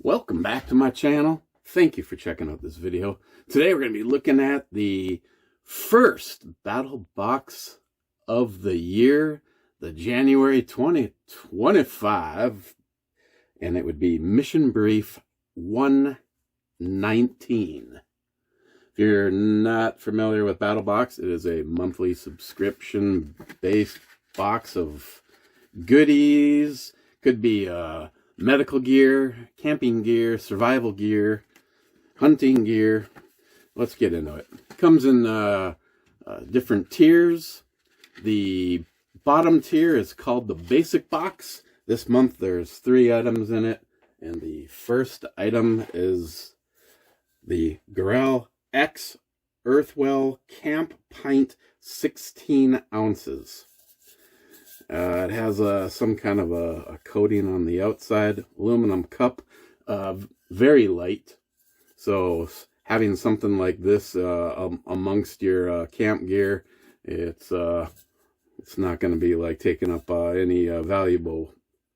Welcome back to my channel. Thank you for checking out this video. Today we're going to be looking at the first battle box of the year, the January 2025, and it would be Mission Brief 119. If you're not familiar with BattlBox, it is a monthly subscription-based box of goodies. Could be medical gear, camping gear, survival gear, hunting gear. Let's get into it. It comes in different tiers. The bottom tier is called the basic box. This month there's 3 items in it, and the first item is the Gorell X Earthwell Camp Pint 16 ounces. It has some kind of a coating on the outside, aluminum cup, very light. So having something like this amongst your camp gear, it's not going to be like taking up any valuable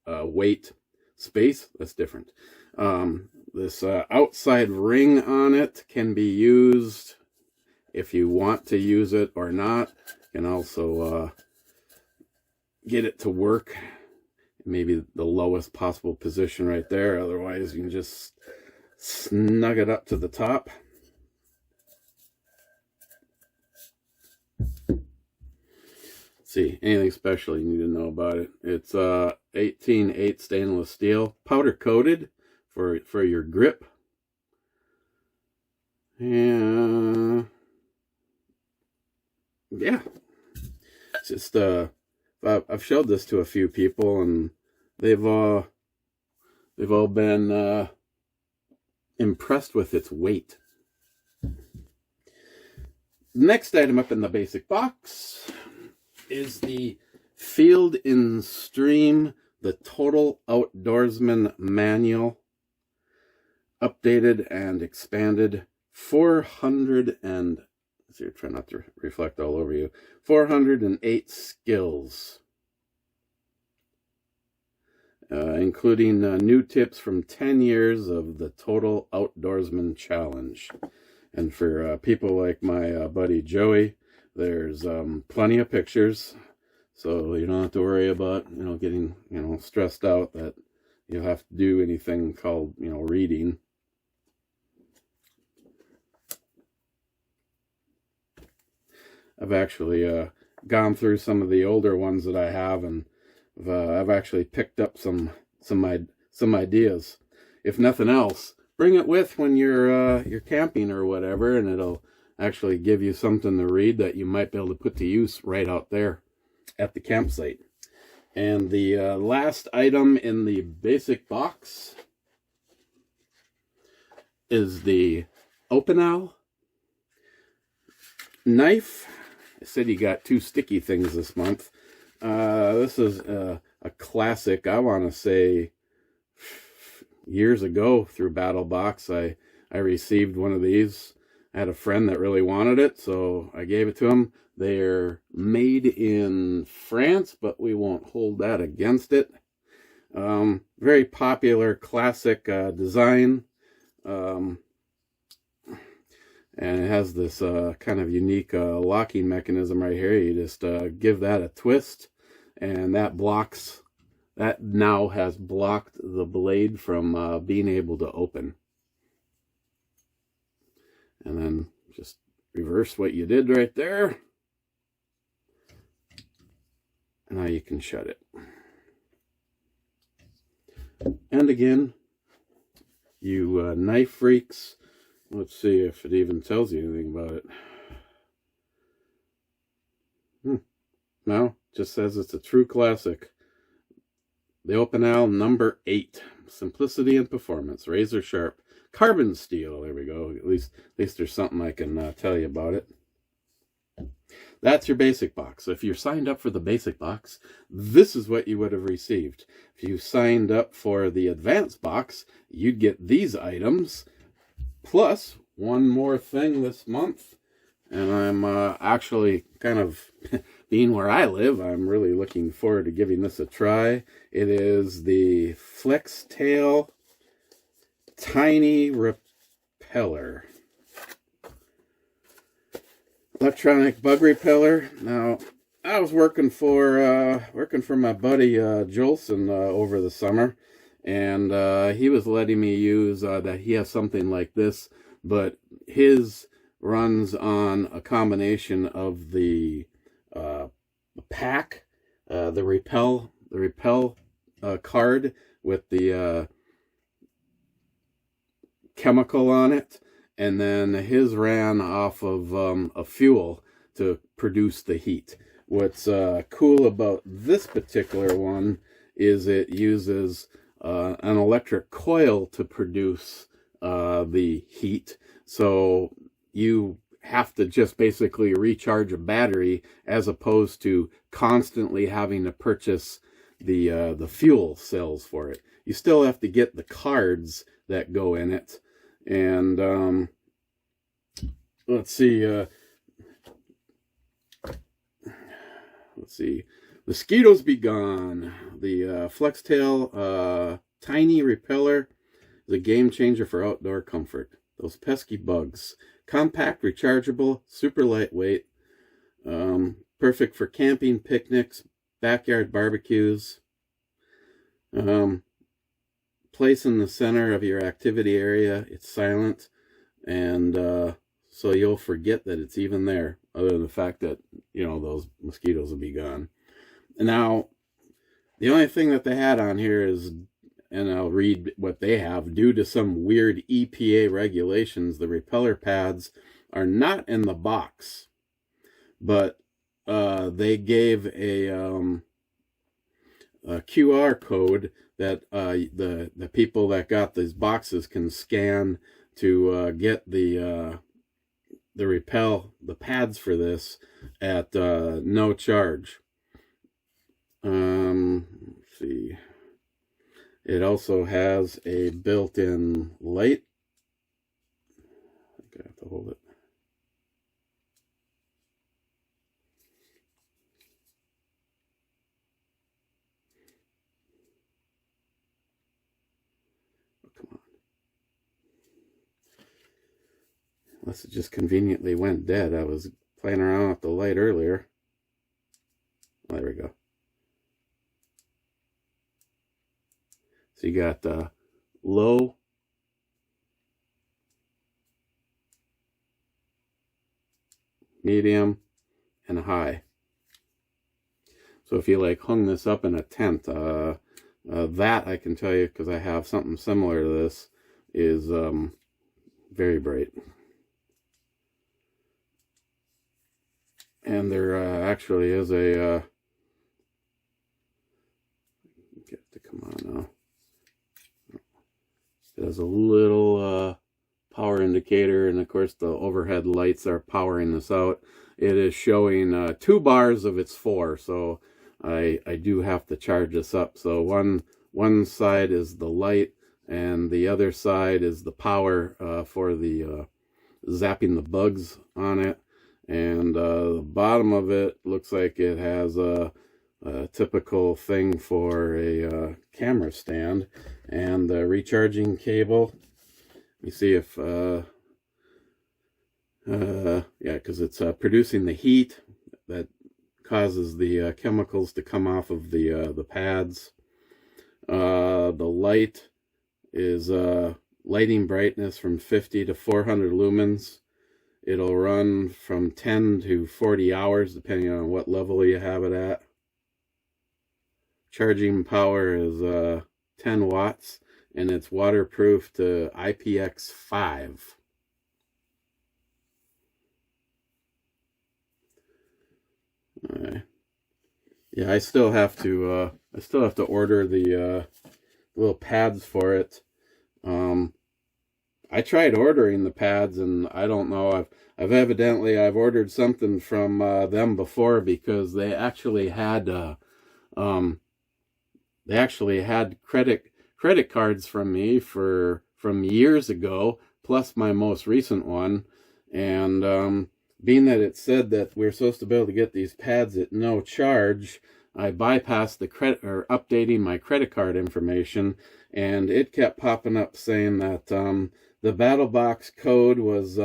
weight space. That's different. This outside ring on it can be used if you want to use it or not. You can also get it to work, maybe the lowest possible position right there. Otherwise, you can just snug it up to the top. Let's see, anything special you need to know about it? It's 18/8 stainless steel, powder coated for your grip. And yeah, it's just I've showed this to a few people, and they've all been impressed with its weight. Next item up in the basic box is the Field and Stream, the Total Outdoorsman Manual, updated and expanded. 400 and so try not to reflect all over you. 408 skills, including new tips from 10 years of the Total Outdoorsman Challenge. And for people like my buddy Joey, there's plenty of pictures, so you don't have to worry about getting stressed out that you'll have to do anything called reading. I've actually gone through some of the older ones that I have, and I've actually picked up some ideas. If nothing else, bring it with when you're camping or whatever, and it'll actually give you something to read that you might be able to put to use right out there at the campsite. And the last item in the basic box is the Opinel knife. I said you got 2 sticky things this month. This is a classic. I want to say years ago through BattlBox, I received one of these. I had a friend that really wanted it, so I gave it to him. They're made in France, but we won't hold that against it. Very popular, classic design. And it has this kind of unique locking mechanism right here. You just give that a twist, and that now has blocked the blade from being able to open. And then just reverse what you did right there. And now you can shut it. And again, you knife freaks, let's see if it even tells you anything about it. No, just says it's a true classic. The Opinel number 8. Simplicity and performance. Razor sharp. Carbon steel. There we go. At least there's something I can tell you about it. That's your basic box. So if you're signed up for the basic box, this is what you would have received. If you signed up for the advanced box, you'd get these items, plus one more thing this month. And I'm actually kind of, being where I live, I'm really looking forward to giving this a try. It is the Flex Tail tiny repeller. Electronic bug repeller. Now, I was working for my buddy Jolson over the summer, and he was letting me use that he has something like this, but his runs on a combination of the pack, the repel card with the chemical on it, and then his ran off of a fuel to produce the heat. What's cool about this particular one is it uses an electric coil to produce the heat. So you have to just basically recharge a battery as opposed to constantly having to purchase the fuel cells for it. You still have to get the cards that go in it. And let's see, mosquitoes be gone. The Flextail tiny repeller is a game changer for outdoor comfort. Those pesky bugs. Compact, rechargeable, super lightweight. Perfect for camping, picnics, backyard barbecues. Place in the center of your activity area. It's silent, and so you'll forget that it's even there, other than the fact that, you know, those mosquitoes will be gone. And now, the only thing that they had on here is, and I'll read what they have, due to some weird EPA regulations, the repeller pads are not in the box, but they gave a QR code that the people that got these boxes can scan to get the pads for this at no charge. Let's see. It also has a built-in light. I think I have to hold it. Unless it just conveniently went dead. I was playing around with the light earlier. Oh, there we go. So you got low, medium, and high. So if you like hung this up in a tent, that I can tell you, because I have something similar to this, is very bright. And there actually is a get it to come on now. It has a little power indicator, and of course the overhead lights are powering this out. It is showing 2 bars of its 4, so I do have to charge this up. So one side is the light, and the other side is the power for the zapping the bugs on it. And the bottom of it looks like it has a typical thing for a camera stand, and the recharging cable. Let me see if yeah, because it's producing the heat that causes the chemicals to come off of the pads. The light is lighting brightness from 50 to 400 lumens. It'll run from 10 to 40 hours, depending on what level you have it at. Charging power is 10 watts, and it's waterproof to IPX5. Yeah, I still have to order the little pads for it. I tried ordering the pads, and I don't know. I've ordered something from them before, because they actually had credit cards from me from years ago, plus my most recent one. And being that it said that we're supposed to be able to get these pads at no charge, I bypassed the credit, or updating my credit card information, and it kept popping up saying that the BattlBox code was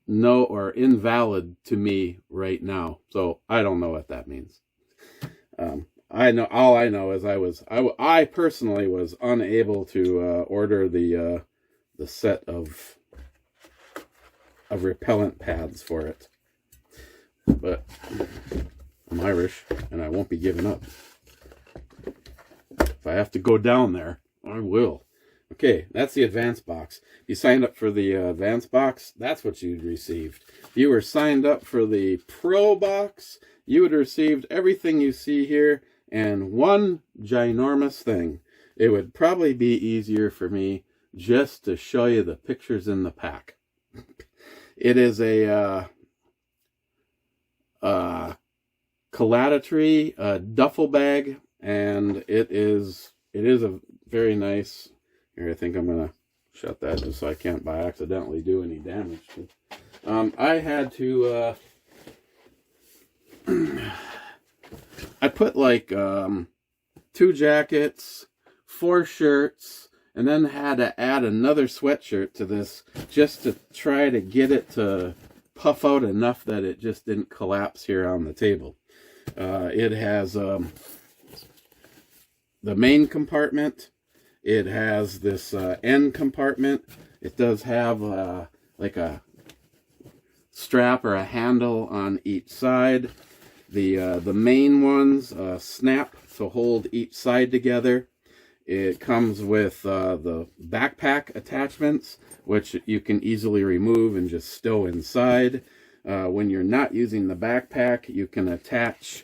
no, or invalid to me right now. So I don't know what that means. I know, all I know is I personally was unable to order the set of repellent pads for it. But I'm Irish, and I won't be giving up. If I have to go down there, I will. Okay, that's the advanced box. If you signed up for the advanced box, that's what you received. If you were signed up for the pro box, you would have received everything you see here and one ginormous thing. It would probably be easier for me just to show you the pictures in the pack. It is a Calatry duffel bag, and it is a very nice. Here, I think I'm gonna shut that just so I can't by accidentally do any damage. I had to I put like 2 jackets, 4 shirts, and then had to add another sweatshirt to this just to try to get it to puff out enough that it just didn't collapse here on the table. It has the main compartment. It has this end compartment. It does have like a strap or a handle on each side. The main ones snap to hold each side together. It comes with the backpack attachments, which you can easily remove and just stow inside. When you're not using the backpack, you can attach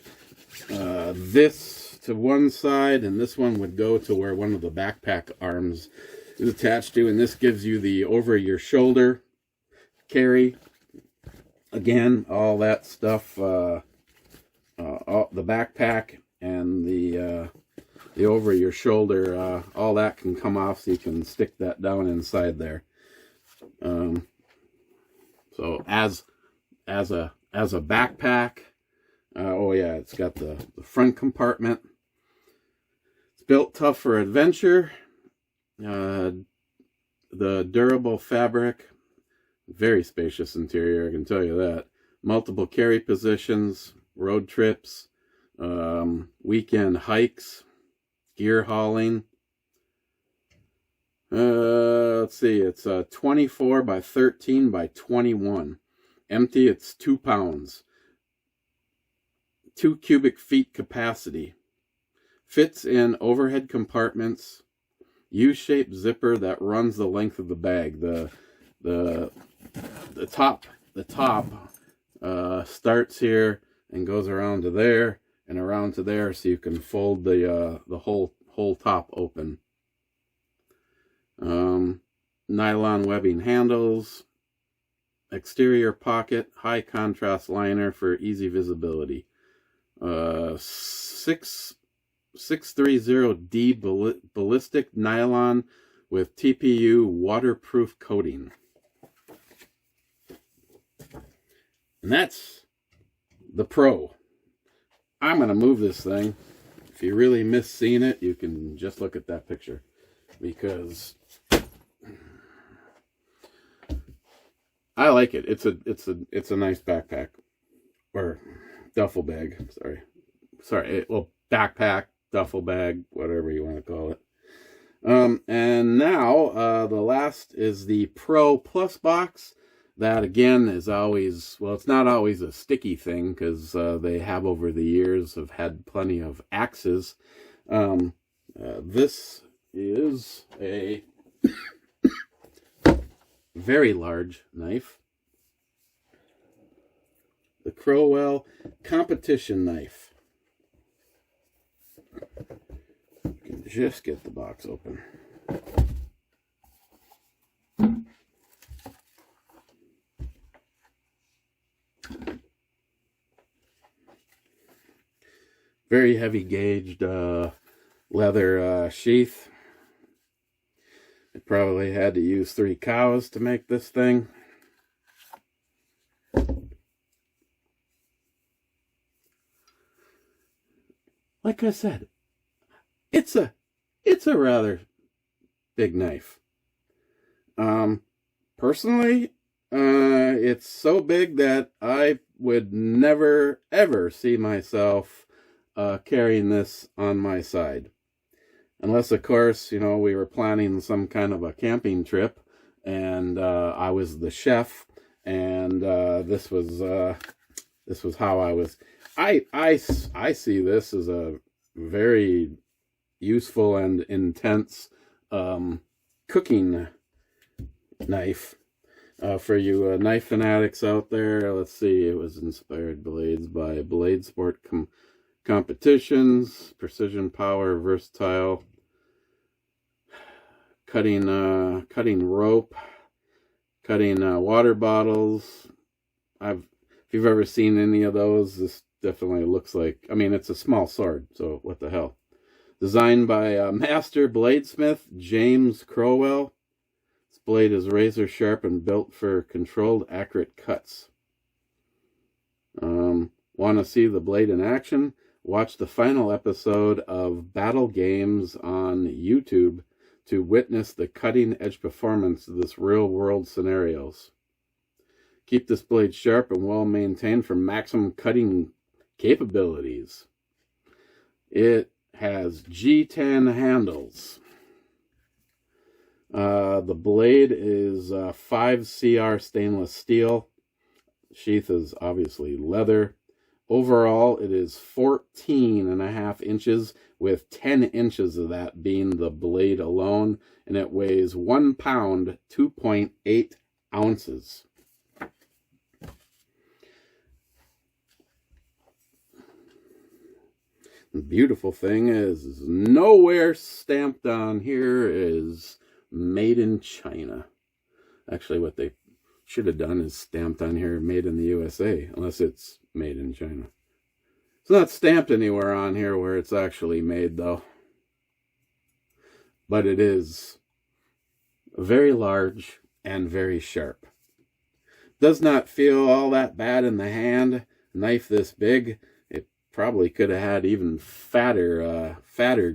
this to one side, and this one would go to where one of the backpack arms is attached to, and this gives you the over-your-shoulder carry. Again, all that stuff, the backpack and the over-your-shoulder, all that can come off, so you can stick that down inside there. So as a backpack, oh yeah, it's got the front compartment. It's built tough for adventure. The durable fabric, very spacious interior, I can tell you that. Multiple carry positions, road trips, weekend hikes, gear hauling. Let's see, it's 24 by 13 by 21. Empty, it's 2 pounds. 2 cubic feet capacity. Fits in overhead compartments. U-shaped zipper that runs the length of the bag. The top starts here and goes around to there and around to there, so you can fold the whole top open. Nylon webbing handles. Exterior pocket, high contrast liner for easy visibility. 630D ballistic nylon with TPU waterproof coating. And that's the Pro. I'm going to move this thing. If you really miss seeing it, you can just look at that picture, because I like it. It's a nice backpack, or duffel bag. Sorry. Well, backpack, duffel bag, whatever you want to call it. And now the last is the Pro Plus box. That again is always, well, it's not always a sticky thing, because they have over the years have had plenty of axes. This is a very large knife. The Crowell competition knife. You can just get the box open. Very heavy gauged leather sheath. I probably had to use 3 cows to make this thing. like I said, it's a rather big knife. Personally, it's so big that I would never ever see myself carrying this on my side, unless of course, you know, we were planning some kind of a camping trip and I was the chef, and this was how I was. I see this as a very useful and intense cooking knife. For you knife fanatics out there, let's see, it was inspired blades by Blade Sport Competitions, Precision Power, Versatile, cutting rope, cutting water bottles. If you've ever seen any of those, this definitely looks like, I mean, it's a small sword, so what the hell. Designed by master bladesmith James Crowell. This blade is razor sharp and built for controlled, accurate cuts. Want to see the blade in action? Watch the final episode of Battle Games on YouTube to witness the cutting-edge performance of this real-world scenarios. Keep this blade sharp and well-maintained for maximum cutting capabilities. It has G10 handles. The blade is 5CR stainless steel. Sheath is obviously leather. Overall, it is 14.5 inches, with 10 inches of that being the blade alone, and it weighs 1 pound, 2.8 ounces. The beautiful thing is nowhere stamped on here is made in China. Actually, what they should have done is stamped on here made in the USA, unless it's made in China. It's not stamped anywhere on here where it's actually made, though. But it is very large and very sharp. Does not feel all that bad in the hand. Knife this big, it probably could have had even fatter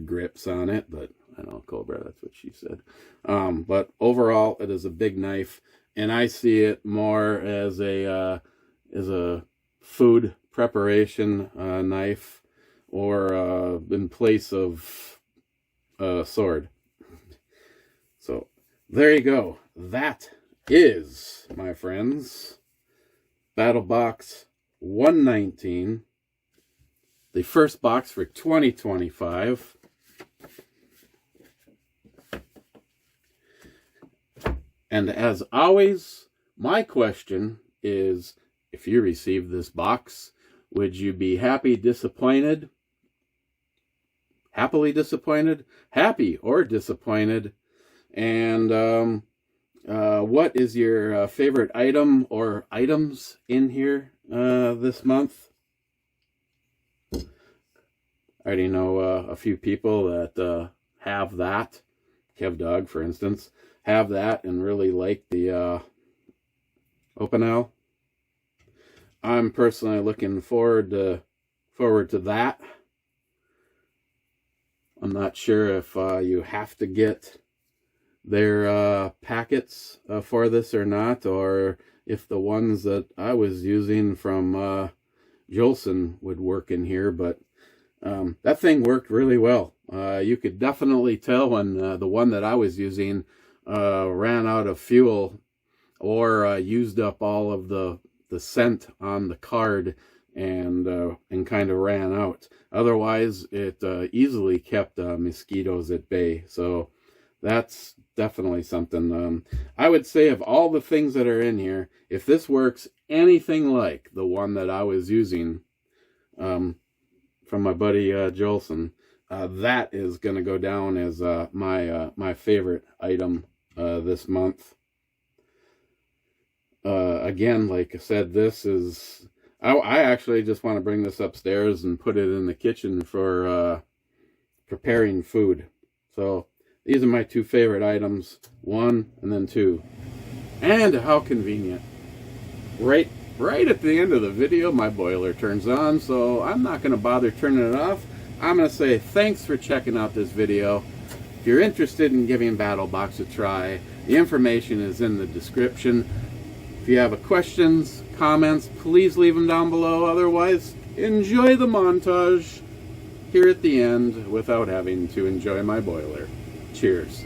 grips on it, but I don't know, Cobra, that's what she said. But overall, it is a big knife, and I see it more as a food preparation knife, or in place of a sword. So there you go. That is, my friends, BattlBox 119, the first box for 2025. And as always, my question is, if you received this box, would you be happy, disappointed, happily disappointed, happy or disappointed? And what is your favorite item or items in here this month? I already know a few people that have that. Kev Dog, for instance, have that and really like the Opinel. I'm personally looking forward to that. I'm not sure if you have to get their packets for this or not, or if the ones that I was using from Jolson would work in here, but that thing worked really well. You could definitely tell when the one that I was using ran out of fuel or used up all of the scent on the card and kind of ran out. Otherwise, it easily kept mosquitoes at bay. So that's definitely something. I would say of all the things that are in here, if this works anything like the one that I was using from my buddy Jolson, that is going to go down as my favorite item this month. Again, like I said, this is... I actually just want to bring this upstairs and put it in the kitchen for preparing food. So these are my two favorite items. 1 and then 2. And how convenient. Right at the end of the video, my boiler turns on, so I'm not going to bother turning it off. I'm going to say thanks for checking out this video. If you're interested in giving BattlBox a try, the information is in the description. If you have questions, comments, please leave them down below. Otherwise, enjoy the montage here at the end without having to enjoy my boiler. Cheers.